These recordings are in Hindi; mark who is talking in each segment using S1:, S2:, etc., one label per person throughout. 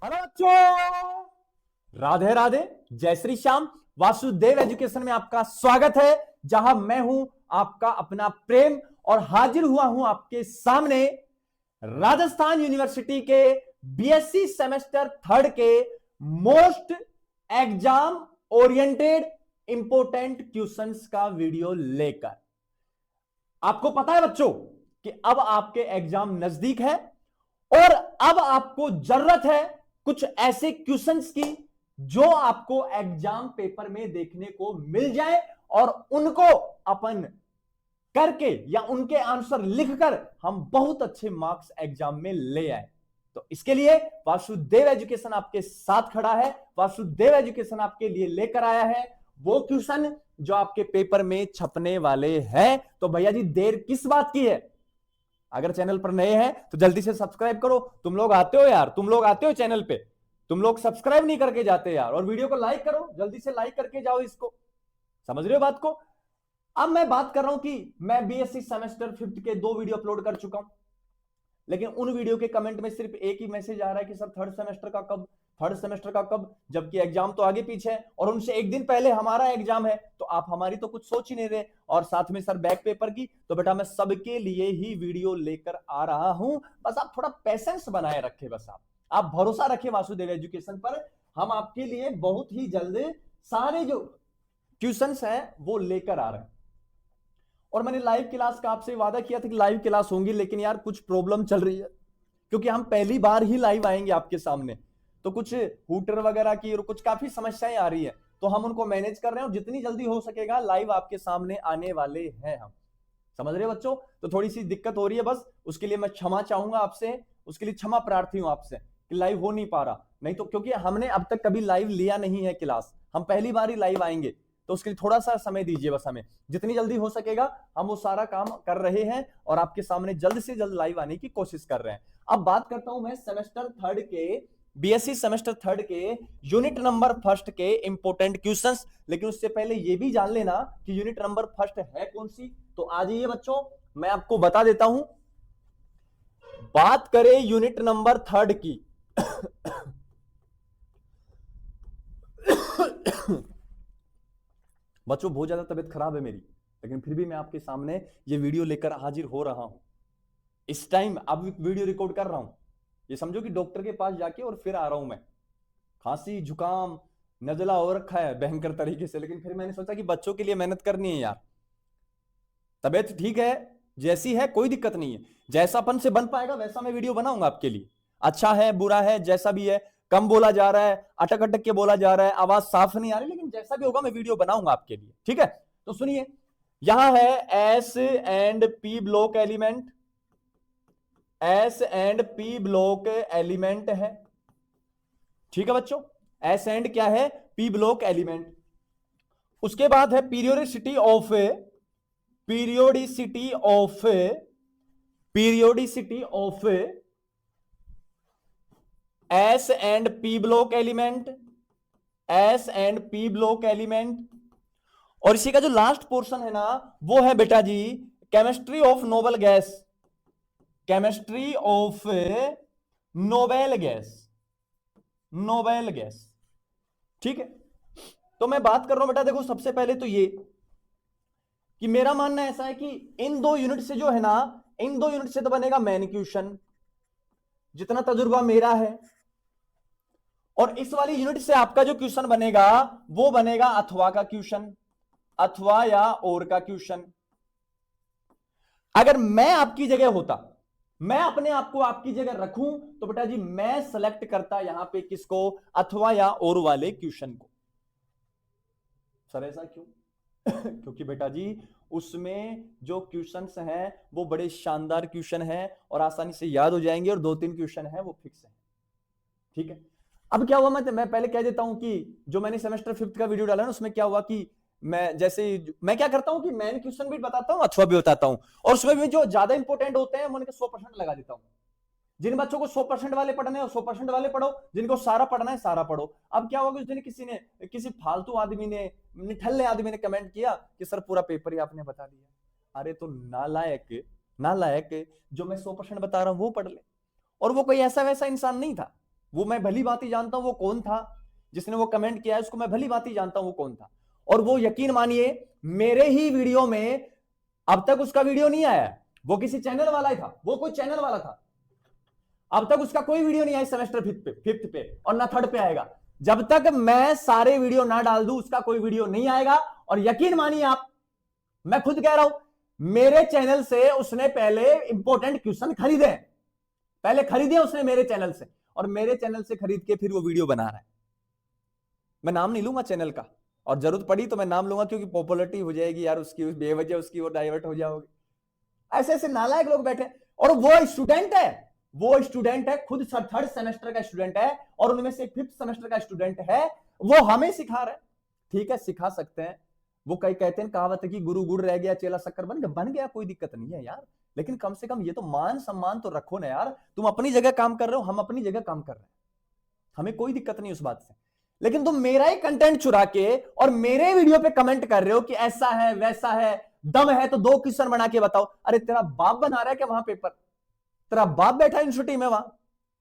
S1: हेलो बच्चों, राधे राधे, जय श्री श्याम। वासुदेव एजुकेशन में आपका स्वागत है, जहां मैं हूं आपका अपना प्रेम और हाजिर हुआ हूं आपके सामने राजस्थान यूनिवर्सिटी के बीएससी सेमेस्टर थर्ड के most exam oriented important questions का वीडियो लेकर। आपको पता है बच्चों कि अब आपके एग्जाम नजदीक है और अब आपको जरूरत है कुछ ऐसे क्वेश्चंस की जो आपको एग्जाम पेपर में देखने को मिल जाए और उनको अपन करके या उनके आंसर लिखकर हम बहुत अच्छे मार्क्स एग्जाम में ले आए। तो इसके लिए वासुदेव एजुकेशन आपके साथ खड़ा है। वासुदेव एजुकेशन आपके लिए लेकर आया है वो क्वेश्चन जो आपके पेपर में छपने वाले हैं। तो भैया जी देर किस बात की है? अगर चैनल पर नए हैं तो जल्दी से सब्सक्राइब करो। तुम लोग आते हो यार, तुम लोग आते हो चैनल पे, तुम लोग सब्सक्राइब नहीं करके जाते यार। और वीडियो को लाइक करो, जल्दी से लाइक करके जाओ इसको। समझ रहे हो बात को? अब मैं बात कर रहा हूं कि मैं बीएससी सेमेस्टर फिफ्थ के 2 वीडियो अपलोड कर चुका हूं, लेकिन उन वीडियो के कमेंट में सिर्फ एक ही मैसेज आ रहा है कि सर थर्ड सेमेस्टर का कब, थर्ड सेमेस्टर का कब, जबकि एग्जाम तो आगे पीछे है और उनसे एक दिन पहले हमारा एग्जाम है। तो आप हमारी तो कुछ सोच ही नहीं रहे। और साथ में सर बैक पेपर की, तो बेटा मैं सबके लिए ही वीडियो लेकर आ रहा हूं। बस आप थोड़ा पेशेंस बनाए रखे, बस आप भरोसा रखे वासुदेव एजुकेशन पर। हम आपके लिए बहुत ही जल्द सारे जो क्वेश्चंस हैं वो लेकर आ रहे हैं। और मैंने लाइव क्लास का आपसे वादा किया था कि लाइव क्लास होंगी, लेकिन यार कुछ प्रॉब्लम चल रही है क्योंकि हम पहली बार ही लाइव आएंगे आपके सामने। तो कुछ हुटर वगैरह की और कुछ काफी समस्याएं आ रही है, तो हम उनको मैनेज कर रहे हैं और जितनी जल्दी हो सकेगा लाइव आपके सामने आने वाले हैं हम। समझ रहे हो बच्चों? तो थोड़ी सी दिक्कत हो रही है, बस उसके लिए मैं क्षमा चाहूंगा आपसे, उसके लिए क्षमा प्रार्थी हूं आपसे कि लाइव हो नहीं पा रहा। नहीं तो क्योंकि हमने अब तक कभी लाइव लिया नहीं है क्लास, हम पहली बार ही लाइव आएंगे, तो उसके लिए थोड़ा सा समय दीजिए बस हमें। जितनी जल्दी हो सकेगा हम वो सारा काम कर रहे हैं और आपके सामने जल्द से जल्द लाइव आने की कोशिश कर रहे हैं। अब बात करता हूं मैं सेमेस्टर थर्ड के, बीएससी सेमेस्टर थर्ड के यूनिट नंबर फर्स्ट के इंपोर्टेंट क्वेश्चंस। लेकिन उससे पहले ये भी जान लेना कि यूनिट नंबर फर्स्ट है कौन सी। तो आ जाइए बच्चों, मैं आपको बता देता हूं। बात करें यूनिट नंबर थर्ड की बच्चों बहुत ज्यादा तबीयत खराब है मेरी, लेकिन फिर भी मैं आपके सामने ये वीडियो लेकर हाजिर हो रहा हूं। इस टाइम अब वीडियो रिकॉर्ड कर रहा हूं, ये समझो कि डॉक्टर के पास जाके और फिर आ रहा हूं मैं। खांसी जुकाम नजला हो रखा है भयंकर तरीके से, लेकिन फिर मैंने सोचा कि बच्चों के लिए मेहनत करनी है यार। तबीयत ठीक है, जैसी है कोई दिक्कत नहीं है, जैसापन से बन पाएगा वैसा मैं वीडियो बनाऊंगा आपके लिए। अच्छा है बुरा है जैसा भी है, कम बोला जा रहा है, अटक अटक के बोला जा रहा है, आवाज साफ नहीं आ रही, लेकिन जैसा भी होगा मैं वीडियो बनाऊंगा आपके लिए, ठीक है? तो सुनिए, यहां है S and P block element, S and P block element है, ठीक है बच्चों? एस एंड क्या है? P block element. उसके बाद है periodicity of, periodicity of, periodicity of S and P block element, S and P block element. और इसी का जो लास्ट पोर्शन है ना वो है बेटा जी chemistry of noble gas, chemistry of noble gas, noble gas, ठीक है? तो मैं बात कर रहा हूं बेटा, देखो सबसे पहले तो ये कि मेरा मानना ऐसा है कि इन 2 यूनिट से जो है ना, इन 2 यूनिट से तो बनेगा मेन क्वेश्चन, जितना तजुर्बा मेरा है। और इस वाली यूनिट से आपका जो क्वेश्चन बनेगा वो बनेगा अथवा का क्वेश्चन, अथवा या और का क्वेश्चन। अगर मैं आपकी जगह होता, मैं अपने आप को आपकी जगह रखूं, तो बेटा जी मैं सेलेक्ट करता यहां पे किसको? अथवा या और वाले क्वेश्चन को। सर ऐसा क्यों? क्योंकि बेटा जी उसमें जो क्वेश्चंस हैं वो बड़े शानदार क्वेश्चन हैं और आसानी से याद हो जाएंगे, और 2-3 क्वेश्चन हैं वो फिक्स है, ठीक है? अब क्या हुआ, मैं पहले कह देता हूं कि जो मैंने सेमेस्टर फिफ्थ का वीडियो डाला ना उसमें क्या हुआ कि मैं क्या करता हूं कि मेन क्वेश्चन भी बताता हूं, अथवा भी बताता हूं, और उसमें भी जो ज्यादा इंपॉर्टेंट होते हैं मैं उनके 100% लगा देता हूं। जिन बच्चों को 100% वाले पढ़ने हैं 100% वाले पढ़ो, जिनको सारा पढ़ना है सारा पढ़ो। अब क्या होगा, उस दिन किसी फालतू आदमी ने, निठल्ले आदमी ने कमेंट किया कि सर पूरा पेपर ही आपने बता दिया। अरे तो नालायक, नालायक, जो मैं 100% बता रहा हूं वो पढ़ ले। और वो कोई ऐसा वैसा इंसान नहीं था, वो मैं भली बात ही जानता हूं वो कौन था, जिसने वो कमेंट किया है उसको मैं भली बात ही जानता हूं वो कौन था। और वो यकीन मानिए मेरे ही वीडियो में अब तक उसका वीडियो नहीं आया, वो किसी चैनल वाला ही था, वो कोई चैनल वाला था, अब तक उसका कोई वीडियो नहीं आया सेमेस्टर फिफ्थ पे और ना थर्ड पे आएगा। जब तक मैं सारे वीडियो ना डाल दूं उसका कोई वीडियो नहीं आएगा। और यकीन मानिए आप, मैं खुद कह रहा हूं, मेरे चैनल से उसने पहले इंपॉर्टेंट क्वेश्चन खरीदे, पहले खरीदे उसने मेरे चैनल से, और मेरे चैनल से खरीद के फिर वो वीडियो बना रहा है। मैं नाम नहीं लूंगा चैनल का, और जरूरत पड़ी तो मैं नाम लूंगा क्योंकि पॉपुलैरिटी हो जाएगी यार उसकी, बेवजह उसकी वो डाइवर्ट हो जाओगे। ऐसे ऐसे नालायक लोग बैठे, और वो स्टूडेंट है, खुद थर्ड सेमेस्टर का स्टूडेंट है, और उनमें से फिफ्थ सेमेस्टर का स्टूडेंट है, वो हमें सिखा रहे हैं। ठीक है, सिखा सकते हैं, वो कई कहते हैं कहावत है कि गुरु गुड़ रह गया चेला शक्कर बन गया, कोई दिक्कत नहीं है यार, लेकिन कम से कम ये तो मान सम्मान तो रखो ना यार। तुम अपनी जगह काम कर रहे हो, हम अपनी जगह काम कर रहे हैं, हमें कोई दिक्कत नहीं उस बात से, लेकिन तुम मेरा ही कंटेंट चुरा के और मेरे वीडियो पे कमेंट कर रहे हो कि ऐसा है वैसा है, दम है तो 2 क्वेश्चन बना के बताओ। अरे तेरा बाप बना रहा है क्या वहां पेपर? तेरा बाप बैठा यूनिवर्सिटी में वहां,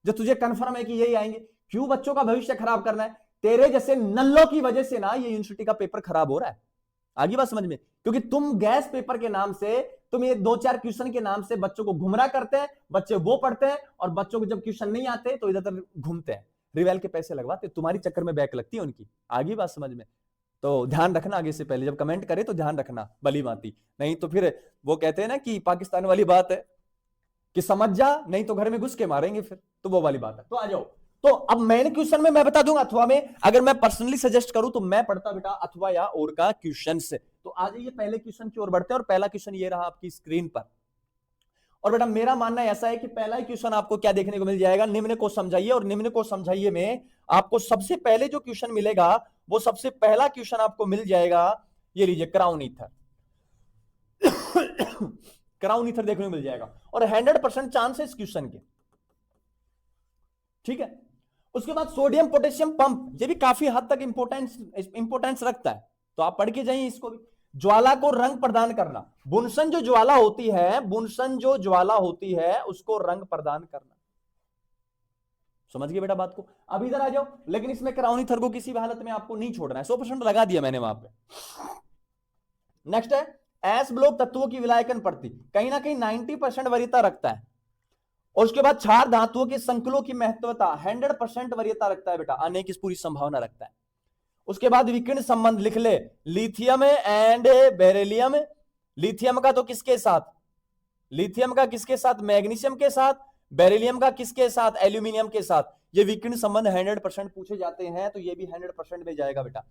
S1: जो तुझे कंफर्म है कि यही आएंगे? क्यों बच्चों का भविष्य खराब करना है? तेरे जैसे नल्लों की वजह से ना ये यूनिवर्सिटी का पेपर खराब हो रहा है। आगे बात समझ में? क्योंकि तुम गैस पेपर के नाम से, तुम ये 2-4 क्वेश्चन के नाम से बच्चों को गुमराह करते हैं, बच्चे वो पढ़ते हैं, और बच्चों को जब क्वेश्चन नहीं आते तो इधर उधर घूमते हैं, रिवेल के पैसे लगवाते, तुम्हारी चक्कर में बैक लगती है उनकी। आगे बात समझ में? तो ध्यान रखना, आगे से पहले जब कमेंट करे तो ध्यान रखना भली भांति, नहीं तो फिर वो कहते हैं ना कि पाकिस्तान वाली बात है कि समझ जा नहीं तो घर में घुस के मारेंगे, फिर तो वो वाली बात है। तो आ जाओ, तो अब मेन क्वेश्चन में मैं बता दूंगा, अथवा में अगर मैं पर्सनली सजेस्ट करूं तो मैं पढ़ता बेटा अथवा या और का क्वेश्चन से। तो आ जाइए पहले क्वेश्चन की ओर बढ़ते हैं, और पहला क्वेश्चन ये रहा आपकी स्क्रीन पर। और बेटा मेरा मानना ऐसा है कि पहला ही क्वेश्चन आपको क्या देखने को मिल जाएगा, निम्न को समझाइए, और निम्न को समझाइए में आपको सबसे पहले जो क्वेश्चन मिलेगा वो सबसे पहला क्वेश्चन आपको मिल जाएगा, ये लीजिए क्राउन ईथर। क्राउन ईथर देखने को मिल जाएगा, और 100% चांस है इस क्वेश्चन के, ठीक है। उसके बाद सोडियम पोटेशियम पंप, ये भी काफी हद तक इंपोर्टेंस रखता है, तो आप पढ़ के जाइए इसको भी। ज्वाला को रंग प्रदान करना, बुनसन जो ज्वाला होती है, बुनसन जो ज्वाला होती है उसको रंग प्रदान करना, समझ गए बेटा बात को? अब इधर आ जाओ, लेकिन इसमें क्राउन ईथर को किसी भी हालत में आपको नहीं छोड़ना है, 100% लगा दिया मैंने वहां पे। नेक्स्ट है एस ब्लॉक तत्वों की विलायकन प्रति, कहीं ना कहीं 90% वरीयता रखता है। और उसके बाद क्षार धातुओं के संकुलों की महत्वता 100% वरीयता रखता है बेटा, आने की पूरी संभावना रखता है। उसके बाद विकिरण संबंध लिख ले, लिथियम एंड बेरिलियम, लिथियम का तो किसके साथ, लिथियम का किसके साथ, मैग्नीशियम के साथ, बेरिलियम का किसके साथ, एल्यूमिनियम के साथ। ये विकिरण संबंध 100% पूछे जाते हैं, तो ये भी 100% में जाएगा बेटा।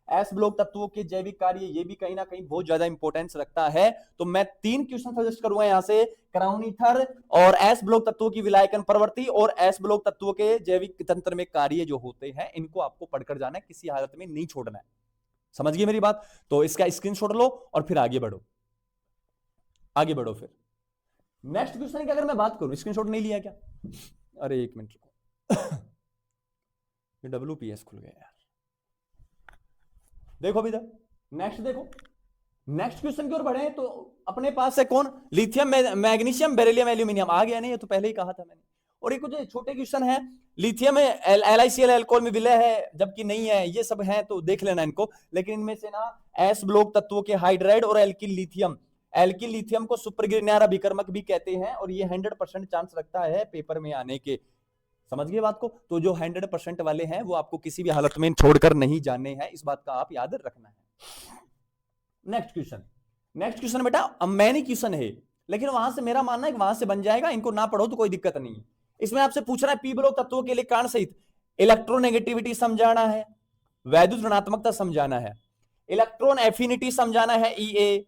S1: एस ब्लॉक तत्वों के जैविक कार्य, ये भी कहीं ना कहीं बहुत ज्यादा इंपॉर्टेंस रखता है। तो मैं 3 क्वेश्चन सजेस्ट करूंगा यहां से, क्राउन ईथर और एस ब्लॉक तत्वों की विलायकन प्रवृत्ति और एस ब्लॉक तत्वों के जैविक तंत्र में कार्य जो होते हैं, इनको आपको पढ़कर जाना है, किसी हालत में नहीं छोड़ना है, समझ गए मेरी बात? तो इसका स्क्रीनशॉट लो और फिर आगे बढ़ो, आगे बढ़ो। फिर नेक्स्ट क्वेश्चन की अगर मैं बात करूं, स्क्रीनशॉट नहीं लिया क्या? अरे 1 मिनट रुको, WPS खुल गया यार, देखो अभी तक। नेक्स्ट देखो, नेक्स्ट क्वेश्चन की ओर बढ़े तो अपने पास है कौन, लिथियम, मैग्नीशियम, बेरिलियम, एल्यूमिनियम। आ गया नहीं, ये तो पहले ही कहा था मैंने। और एक कुछ छोटे क्वेश्चन है, लिथियम में LiCl अल्कोहल में विलय है जबकि नहीं है, ये सब है तो देख लेना इनको। लेकिन इनमें से ना एस ब्लॉक तत्वों के हाइड्राइड और एल्किल लिथियम को सुपरग्रिनार अभिकर्मक भी कहते हैं, और ये 100% चांस रखता है पेपर में आने के, समझ गए बात को? तो जो 100% वाले हैं वो आपको किसी भी हालत में छोड़कर नहीं जाने हैं, इस बात का आप याद रखना है। नेक्स्ट क्वेश्चन बेटा मैनी क्वेश्चन है, लेकिन वहां से मेरा मानना है कि वहां से बन जाएगा, इनको ना पढ़ो तो कोई दिक्कत नहीं है। इसमें आपसे पूछ रहा है पी ब्लॉक तत्वों के लिए कारण सहित इलेक्ट्रोनेगेटिविटी समझाना है, वैद्युत ऋणात्मकता समझाना है, इलेक्ट्रॉन एफिनिटी समझाना है EA,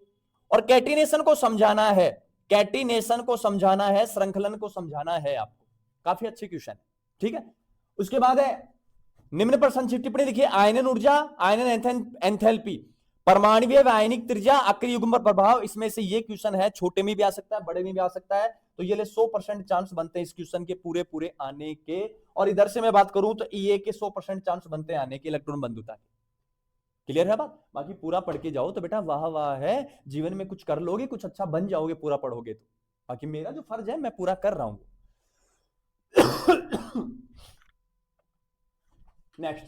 S1: और कैटिनेशन को समझाना है, श्रृंखलन को समझाना है आपको। काफी अच्छे क्वेश्चन है, ठीक है। उसके बाद है निम्न पर संक्षिप्त टिप्पणी लिखिए, आयनन ऊर्जा, आयनन एंथैल्पी, परमाणुीय व आयनिक त्रिज्या, अक्रिय युग्म पर प्रभाव। इसमें से ये क्वेश्चन है, छोटे में भी आ सकता है, बड़े में भी आ सकता है, तो ये ले 100% चांस बनते हैं इस क्वेश्चन के पूरे आने के। और इधर से मैं बात करूं तो EA के 100% चांस बनते हैं आने के, इलेक्ट्रॉन बंधुता के। क्लियर है बात? बाकी पूरा पढ़ के जाओ तो बेटा वाह वाह है, जीवन में कुछ कर लोगे, कुछ अच्छा बन जाओगे पूरा पढ़ोगे तो। बाकी मेरा जो फर्ज है मैं पूरा कर रहा हूं। नेक्स्ट,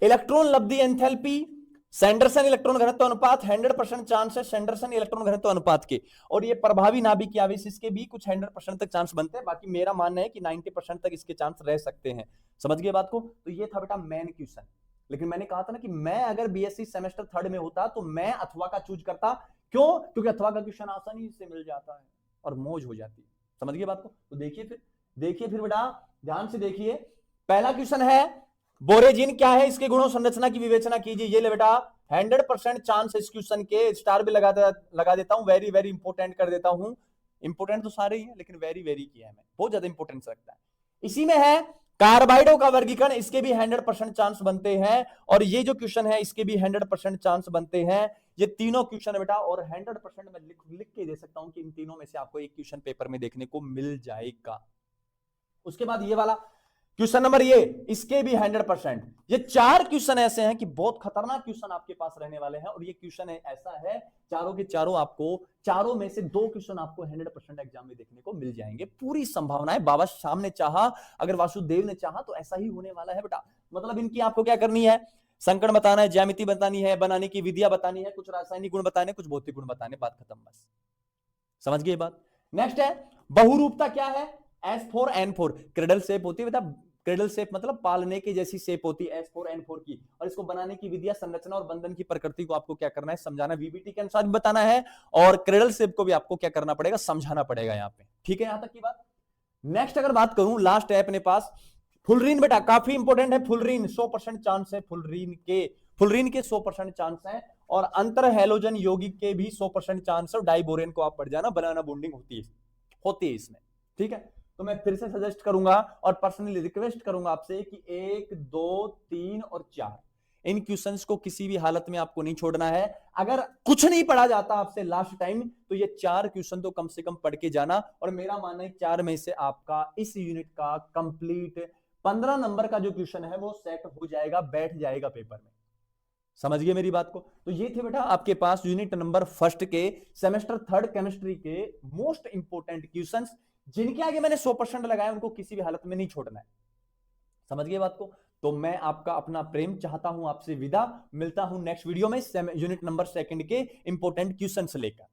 S1: इलेक्ट्रॉन लब्धि एंथैल्पी, सैंडरसन इलेक्ट्रॉन घनत्व अनुपात 100% चांस है सैंडरसन इलेक्ट्रॉन घनत्व अनुपात के, और ये प्रभावी नाभिक की आवेश इसके भी कुछ 100% तक चांस बनते हैं। बाकी मेरा मानना है कि 90% तक इसके चांस रह सकते हैं। समझ गए बात को? तो ये था बेटा मेन क्वेश्चन। लेकिन मैंने कहा था ना कि मैं अगर बीएससी सेमेस्टर 3 में होता तो मैं अथवा का चूज करता। क्यों? क्योंकि अथवा का क्वेश्चन आसानी से मिल जाता है और मौज हो जाती है। समझ गए बात को? तो देखिए फिर बेटा ध्यान से देखिए। पहला क्वेश्चन है बोरेजिन क्या है, इसके गुणों संरचना की विवेचना कीजिए। ये ले बेटा 100% चांस इस क्वेश्चन के, स्टार भी लगा देता हूं, वेरी वेरी इंपोर्टेंट कर देता हूं। इंपोर्टेंट तो सारे ही है लेकिन वेरी वेरी किया है, मैं बहुत ज्यादा इंपोर्टेंस रखता है। इसी में है कार्बाइडों का वर्गीकरण, इसके भी 100% चांस बनते हैं, और ये जो क्वेश्चन है इसके भी 100% चांस बनते हैं। ये तीनों क्वेश्चन है बेटा, और 100% मैं लिख के दे सकता हूं कि इन तीनों में से आपको एक क्वेश्चन पेपर में देखने को मिल जाएगा। उसके बाद ये वाला क्वेश्चन नंबर, ये इसके भी 100%। ये 4 क्वेश्चन ऐसे हैं कि बहुत खतरनाक क्वेश्चन आपके पास रहने वाले हैं, और ये क्वेश्चन ऐसा है चारों के चारों आपको, चारों में से 2 क्वेश्चन आपको 100% एग्जाम में देखने को मिल जाएंगे। पूरी संभावना है, बाबा शाम ने चाहा, अगर वासुदेव ने चाहा तो ऐसा ही होने वाला है बेटा। मतलब इनकी आपको क्या करनी है, संकट बताना है, ज्यामिति बतानी है, बनाने की विधियां बतानी है, कुछ रासायनिक गुण बताने, कुछ भौतिक गुण बताने, बात खत्म बस। समझ गए बात? नेक्स्ट है बहुरूपता क्या है, S4 N4 क्रेडल शेप होती है बेटा। क्रेडल शेप मतलब पालने की जैसी शेप होती है S4 N4 की, और इसको बनाने की विधियां, संरचना और बंधन की प्रकृति को आपको क्या करना है, समझाना, वीबीटी के अनुसार भी बताना है, और क्रेडल शेप को भी आपको क्या करना पड़ेगा, समझाना पड़ेगा यहाँ पे। ठीक है, यहां तक की बात। नेक्स्ट अगर बात करूं, लास्ट है अपने पास फुलरीन बेटा, काफी इंपोर्टेंट है फुलरीन। 100% चांस है फुलरीन के 100% चांस है, और अंतर हैलोजन यौगिक के भी 100% चांस है। डाइबोरेन को आप पढ़ जाना, बनाना बॉन्डिंग होती है इसमें। ठीक है, तो मैं फिर से सजेस्ट करूंगा और पर्सनली रिक्वेस्ट करूंगा आपसे कि 1, 2, 3 और 4 इन क्वेश्चंस को किसी भी हालत में आपको नहीं छोड़ना है। अगर कुछ नहीं पढ़ा जाता आपसे लास्ट टाइम, तो ये 4 क्वेश्चन तो कम से कम पढ़ के जाना, और मेरा मानना है 4 में से आपका इस यूनिट का कंप्लीट 15 नंबर का जो क्वेश्चन है वो सेट हो जाएगा, बैठ जाएगा पेपर में। समझ गए मेरी बात को? तो ये थे बेटा आपके पास यूनिट नंबर 1 के सेमेस्टर 3 केमिस्ट्री के मोस्ट इंपोर्टेंट क्वेश्चंस, जिनके आगे मैंने 100% लगाया, उनको किसी भी हालत में नहीं छोड़ना है। समझ गए बात को? तो मैं आपका अपना प्रेम चाहता हूं आपसे विदा, मिलता हूं नेक्स्ट वीडियो में यूनिट नंबर 2 के इंपोर्टेंट क्वेश्चंस लेकर।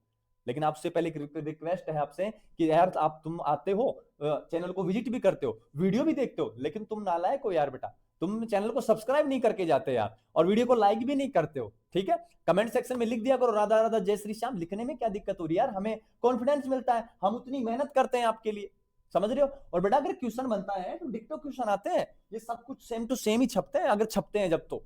S1: लेकिन आपसे पहले रिक्वेस्ट है आपसे कि यार तुम आते हो, चैनल को विजिट भी करते हो, वीडियो भी देखते हो, लेकिन तुम नालायक हो यार बेटा, तुम चैनल को सब्सक्राइब नहीं करके जाते यार, और वीडियो को लाइक भी नहीं करते हो। ठीक है, कमेंट सेक्शन में लिख दिया करो राधा राधा जय श्री श्याम, लिखने में क्या दिक्कत हो रही है यार, हमें कॉन्फिडेंस मिलता है, हम उतनी मेहनत करते हैं आपके लिए। समझ रहे हो? और बेटा अगर क्वेश्चन बनता है तो डिक्टो क्वेश्चन आते हैं, ये सब कुछ सेम टू सेम ही छपते हैं, अगर छपते हैं जब, तो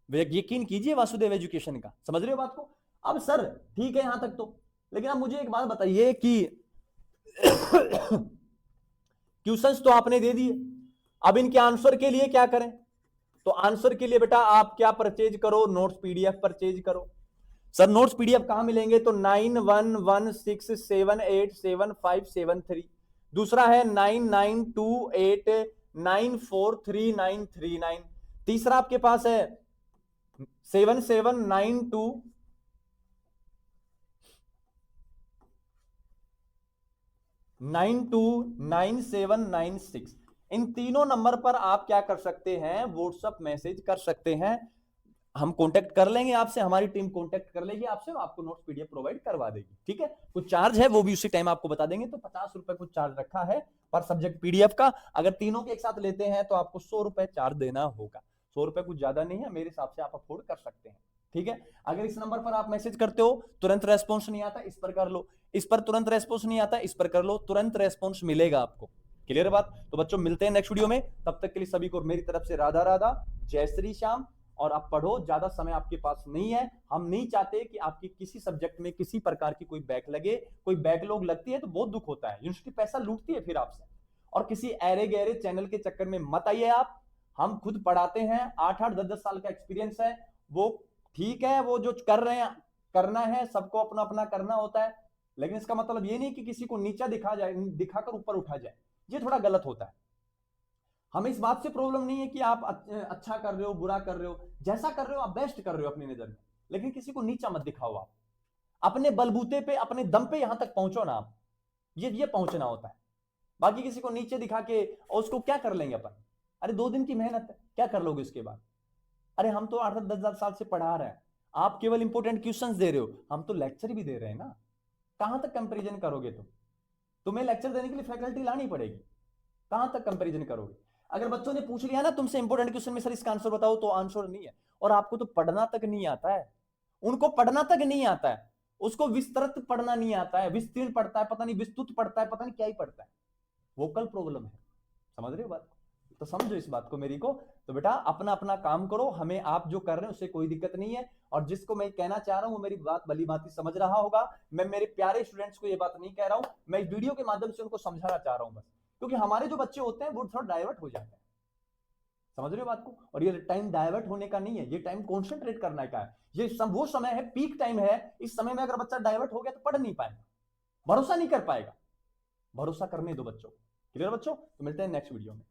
S1: यकीन कीजिए वासुदेव एजुकेशन का। समझ रहे हो बात को? अब सर ठीक है यहां तक तो, लेकिन आप मुझे एक बात बताइए कि क्वेश्चंस तो आपने दे दिए, अब इनके आंसर के लिए क्या करें? तो आंसर के लिए बेटा आप क्या परचेज करो, नोट्स पीडीएफ परचेज करो। सर नोट्स पीडीएफ कहां मिलेंगे? तो 9116787573, दूसरा है 9928943939, तीसरा आपके पास है 77929796। इन तीनों नंबर पर आप क्या कर सकते हैं, व्हाट्सएप मैसेज कर सकते हैं, हम कांटेक्ट कर लेंगे आपसे, हमारी टीम कांटेक्ट कर लेगी आपसे, आपको नोट्स पीडीएफ प्रोवाइड करवा देगी। ठीक है, कुछ चार्ज है वो भी उसी टाइम आपको बता देंगे। तो 50 रुपए कुछ चार्ज रखा है पर सब्जेक्ट पीडीएफ का, अगर तीनों के एक साथ लेते हैं तो आपको 100 रुपए चार्ज देना होगा। 100 रुपए कुछ ज्यादा नहीं है, मेरे हिसाब से आप अफोर्ड कर सकते हैं। ठीक है, अगर इस नंबर पर आप मैसेज करते हो, तुरंत रेस्पॉन्स नहीं आता, इस पर कर लो, इस पर तुरंत रेस्पॉन्स नहीं आता, इस पर कर लो, तुरंत रेस्पॉन्स मिलेगा आपको। क्लियर बात? तो बच्चों मिलते हैं नेक्स्ट वीडियो में, तब तक के लिए सभी को मेरी तरफ से राधा राधा जय श्री श्याम। और आप पढ़ो, ज्यादा समय आपके पास नहीं है, हम नहीं चाहते कि आपकी किसी सब्जेक्ट में किसी प्रकार की कोई बैक लगे, कोई बैकलॉग लगती है तो बहुत दुख होता है, यूनिवर्सिटी पैसा लूटती है फिर आपसे। और किसी ऐरे गहरे चैनल के चक्कर में मत आइए आप, हम खुद पढ़ाते हैं, 8-8 10-10 साल का एक्सपीरियंस है, वो ठीक है, वो जो कर रहे हैं करना है, सबको अपना अपना करना होता है, लेकिन इसका मतलब ये नहीं कि किसी को नीचा दिखाकर ऊपर उठा जाए, ये थोड़ा गलत होता है। हमें इस बात से प्रॉब्लम नहीं है कि आप अच्छा कर रहे हो, बुरा कर रहे हो, जैसा कर रहे हो आप बेस्ट कर रहे हो अपनी नजर में, लेकिन किसी को नीचा मत दिखाओ। आप अपने बलबूते पे, अपने दम पे यहां तक पहुंचो ना आप, ये पहुंचना होता है। बाकी किसी को नीचे दिखा के और उसको क्या कर लेंगे अपन? अरे 2 दिन की मेहनत है, क्या कर लोगे उसके बाद? अरे हम तो 8-10 साल से पढ़ा रहे हैं, आप केवल इंपोर्टेंट क्वेश्चंस दे रहे हो, हम तो लेक्चर भी दे रहे हैं ना। कहां तक कंपैरिजन करोगे तुम? तुम्हें लेक्चर देने के लिए फैकल्टी लानी पड़ेगी, कहां तक कंपैरिजन करोगे? अगर बच्चों ने पूछ लिया ना तुमसे इंपोर्टेंट क्वेश्चन में सर इसका आंसर बताओ, तो आंसर नहीं है। और आपको तो पढ़ना तक नहीं आता है, उनको पढ़ना तक नहीं आता है, उसको विस्तृत पढ़ना नहीं आता है, विस्तीर्ण पढ़ता है, पता नहीं विस्तृत पढ़ता है, पता नहीं क्या ही पढ़ता है। वोकल प्रॉब्लम है, समझ रहे हो बात? तो समझो इस बात को मेरी को। तो बेटा अपना अपना काम करो, हमें आप जो कर रहे हैं उससे कोई दिक्कत नहीं है। और जिसको मैं कहना चाह रहा हूं वो मेरी बात भली भांति समझ रहा होगा। मैं मेरे प्यारे स्टूडेंट्स को ये बात नहीं कह रहा हूं, मैं इस वीडियो के माध्यम से उनको समझाना चाह रहा हूं बस, क्योंकि हमारे जो बच्चे होते हैं वो थोड़ा डाइवर्ट हो जाते हैं, समझ रहे हो बात को? और ये टाइम डाइवर्ट होने का नहीं है, ये टाइम कॉन्सेंट्रेट करने का है। ये वो समय है, पीक टाइम है। इस समय में अगर बच्चा डाइवर्ट हो गया तो पढ़ नहीं पाएगा, भरोसा नहीं कर पाएगा। भरोसा करने दो बच्चों को। क्लियर बच्चों? तो मिलते हैं नेक्स्ट वीडियो में।